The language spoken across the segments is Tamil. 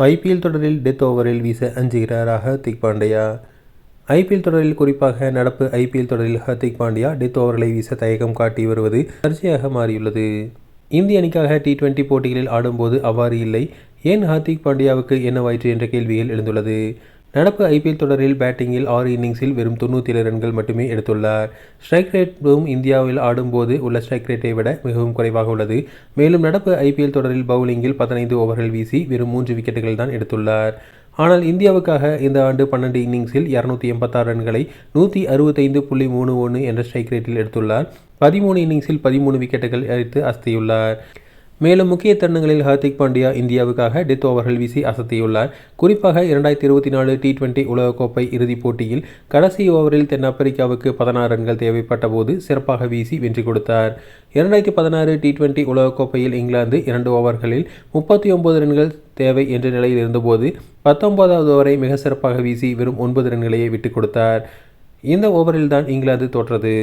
ஐபிஎல் தொடரில் டெத் ஓவரில் வீச அஞ்சுகிறார் ஹர்திக் பாண்டியா. ஐபிஎல் தொடரில் குறிப்பாக நடப்பு ஐபிஎல் தொடரில் ஹர்திக் பாண்டியா டெத் ஓவர்களை வீச தயக்கம் காட்டி வருவது சர்ச்சையாக மாறியுள்ளது. இந்திய அணிக்காக T20 போட்டிகளில் ஆடும்போது அவ்வாறு இல்லை. ஏன் ஹர்திக் பாண்டியாவுக்கு என்னவாயிற்று என்ற கேள்விகள் எழுந்துள்ளது. நடப்பு ஐபிஎல் தொடரில் பேட்டிங்கில் 6 இன்னிங்ஸில் வெறும் 97 ரன்கள் மட்டுமே எடுத்துள்ளார். ஸ்ட்ரைக் ரேட்டும் இந்தியாவில் ஆடும்போது உள்ள ஸ்ட்ரைக் ரேட்டை விட மிகவும் குறைவாக உள்ளது. மேலும் நடப்பு ஐபிஎல் தொடரில் பவுலிங்கில் 15 ஓவர்கள் வீசி வெறும் 3 விக்கெட்டுகள் தான் எடுத்துள்ளார். ஆனால் இந்தியாவுக்காக இந்த ஆண்டு 12 இன்னிங்ஸில் 286 ரன்களை 165.31 என்ற ஸ்ட்ரைக் ரேட்டில் எடுத்துள்ளார். 13 இன்னிங்ஸில் 13 விக்கெட்டுகள் எடுத்து அசத்தியுள்ளார். மேலும் முக்கிய தருணங்களில் ஹர்திக் பாண்டியா இந்தியாவுக்காக டெத் ஓவர்கள் வீசி அசத்தியுள்ளார். குறிப்பாக 2024 T20 உலகக்கோப்பை இறுதிப் போட்டியில் கடைசி ஓவரில் தென்னாப்பிரிக்காவுக்கு 16 ரன்கள் தேவைப்பட்ட போது சிறப்பாக வீசி வெற்றி கொடுத்தார். 2016 T20 உலகக்கோப்பையில் இங்கிலாந்து 2 ஓவர்களில் 39 ரன்கள் தேவை என்ற நிலையில் இருந்தபோது 19வது ஓவரை மிக சிறப்பாக வீசி வெறும் 9 ரன்களையே விட்டுக் கொடுத்தார். இந்த ஓவரில்தான் இங்கிலாந்து தோற்றது.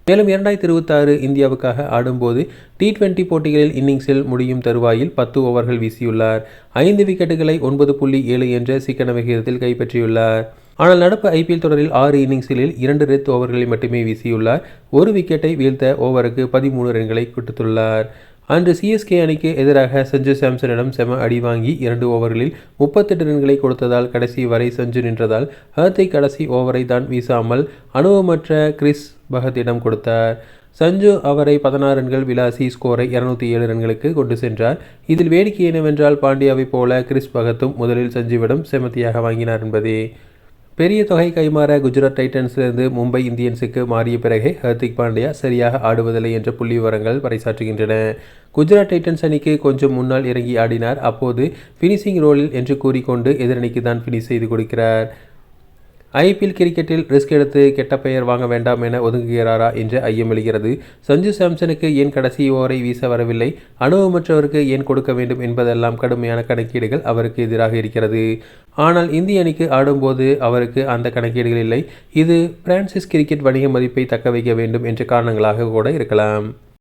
மேலும் 2026 இந்தியாவுக்காக ஆடும்போது T20 போட்டிகளில் இன்னிங்ஸில் முடியும் தருவாயில் 10 ஓவர்கள் வீசியுள்ளார். 5 விக்கெட்டுகளை 9.7 என்ற சிக்கன விகிதத்தில் கைப்பற்றியுள்ளார். ஆனால் நடப்பு ஐபிஎல் தொடரில் 6 இன்னிங்ஸ்களில் 2 டெத் ஓவர்களை மட்டுமே வீசியுள்ளார். ஒரு விக்கெட்டை வீழ்த்த ஓவருக்கு 13 ரன்களை கொடுத்துள்ளார். அன்று சிஎஸ்கே அணிக்கு எதிராக சஞ்சு சாம்சனிடம் செம அடி வாங்கி 2 ஓவர்களில் 38 ரன்களை கொடுத்ததால் கடைசி வரை சஞ்சு நின்றதால் ஹர்திக் கடைசி ஓவரை தான் வீசாமல் அனுபவமற்ற கிறிஸ் பகத்திடம் கொடுத்தார். சஞ்சு அவரை 16 ரன்கள் விளாசி ஸ்கோரை 207 ரன்களுக்கு கொண்டு சென்றார். இதில் வேடிக்கை என்னவென்றால் பாண்டியாவைப் போல கிறிஸ் பகத்தும் முதலில் சஞ்சுவிடம் செமத்தியாக வாங்கினார் என்பதே. பெரிய தொகை கைமாற குஜராத் டைட்டன்ஸிலிருந்து மும்பை இந்தியன்ஸுக்கு மாறிய பிறகே ஹர்திக் பாண்டியா சரியாக ஆடுவதில்லை என்ற புள்ளி விவரங்கள் பறைசாற்றுகின்றன. குஜராத் டைட்டன்ஸ் அணிக்கு கொஞ்சம் முன்னால் இறங்கி ஆடினார். அப்போது ஃபினிஷிங் ரோலில் என்று கூறிக்கொண்டு எதிரணிக்கு தான் ஃபினிஷ் செய்து கொடுக்கிறார். ஐபிஎல் கிரிக்கெட்டில் ரிஸ்க் எடுத்து கெட்ட பெயர் வாங்க வேண்டாம் என ஒதுங்குகிறாரா என்ற ஐயம் எழுகிறது. சஞ்சு சாம்சனுக்கு ஏன் கடைசி ஓவரை வீச வரவில்லை, அனுபவமற்றவருக்கு ஏன் கொடுக்க வேண்டும் என்பதெல்லாம் கடுமையான கணக்கீடுகள் அவருக்கு எதிராக இருக்கிறது. ஆனால் இந்திய அணிக்கு ஆடும்போது அவருக்கு அந்த கணக்கீடுகள் இல்லை. இது பிரான்சிஸ் கிரிக்கெட் வணிக மதிப்பை தக்க வைக்க வேண்டும் என்ற காரணங்களாக கூட இருக்கலாம்.